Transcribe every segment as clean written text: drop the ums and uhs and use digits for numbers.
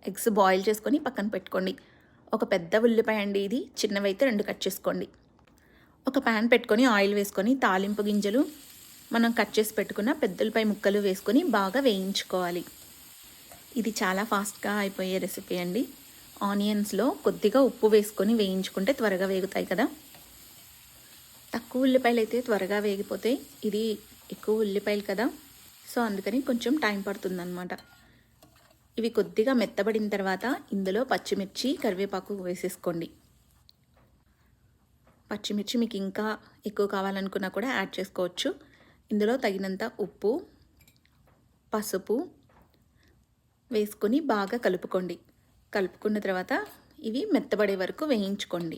Eggs boil చేసుకొని పక్కన పెట్టుకోండి. ఒక పెద్ద ఉల్లిపాయ అండి ఇది, చిన్నవైతే 2 కట్ చేసుకోండి. ఒక ప్యాన్ పెట్టుకొని ఆయిల్ వేసుకొని తాలింపు గింజలు, మనం కట్ చేసి పెట్టుకున్న పెద్ద ఉల్లిపాయ ముక్కలు వేసుకొని బాగా వేయించుకోవాలి. ఇది చాలా ఫాస్ట్గా అయిపోయే రెసిపీ అండి. ఆనియన్స్లో కొద్దిగా ఉప్పు వేసుకొని వేయించుకుంటే త్వరగా వేగుతాయి కదా. తక్కువ ఉల్లిపాయలు అయితే త్వరగా వేగిపోతాయి, ఇది ఎక్కువ ఉల్లిపాయలు కదా, సో అందుకని కొంచెం టైం పడుతుందన్నమాట. ఇవి కొద్దిగా మెత్తబడిన తర్వాత ఇందులో పచ్చిమిర్చి, కరివేపాకు వేసేసుకోండి. పచ్చిమిర్చి మీకు ఇంకా ఎక్కువ కావాలనుకున్నా కూడా యాడ్ చేసుకోవచ్చు. ఇందులో తగినంత ఉప్పు, పసుపు వేసుకొని బాగా కలుపుకోండి. కలుపుకున్న తర్వాత ఇవి మెత్తబడే వరకు వేయించుకోండి.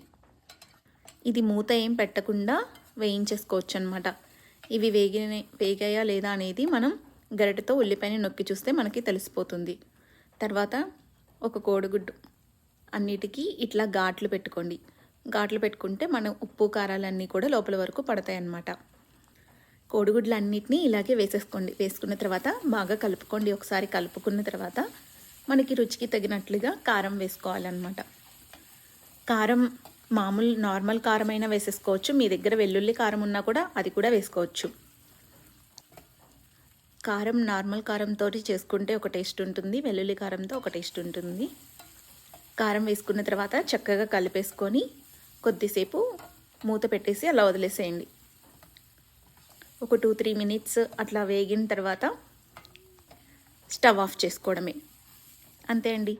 ఇది మూత ఏం పెట్టకుండా వేయించేసుకోవచ్చు అనమాట. ఇవి వేగాయా లేదా అనేది మనం గరిటెతో ఉల్లిపాయని నొక్కి చూస్తే మనకి తెలిసిపోతుంది. తర్వాత ఒక కోడిగుడ్డు అన్నిటికీ ఇట్లా ఘాట్లు పెట్టుకోండి. ఘాట్లు పెట్టుకుంటే మనం ఉప్పు కారాలన్నీ కూడా లోపల వరకు పడతాయి అన్నమాట. కోడిగుడ్లు అన్నిటినీ ఇలాగే వేసేసుకోండి. వేసుకున్న తర్వాత బాగా కలుపుకోండి. ఒకసారి కలుపుకున్న తర్వాత మనకి రుచికి తగినట్లుగా కారం వేసుకోవాలన్నమాట. కారం మామూలు నార్మల్ కారం అయినా వేసేసుకోవచ్చు. మీ దగ్గర వెల్లుల్లి కారం ఉన్నా కూడా అది కూడా వేసుకోవచ్చు. కారం నార్మల్ కారంతో చేసుకుంటే ఒక టేస్ట్ ఉంటుంది, వెల్లుల్లి కారంతో ఒక టేస్ట్ ఉంటుంది. కారం వేసుకున్న తర్వాత చక్కగా కలిపేసుకొని కొద్దిసేపు మూత పెట్టేసి అలా వదిలేసేయండి. ఒక 2-3 మినిట్స్ అట్లా వేగిన తర్వాత స్టవ్ ఆఫ్ చేసుకోవడమే. అంతే అండి.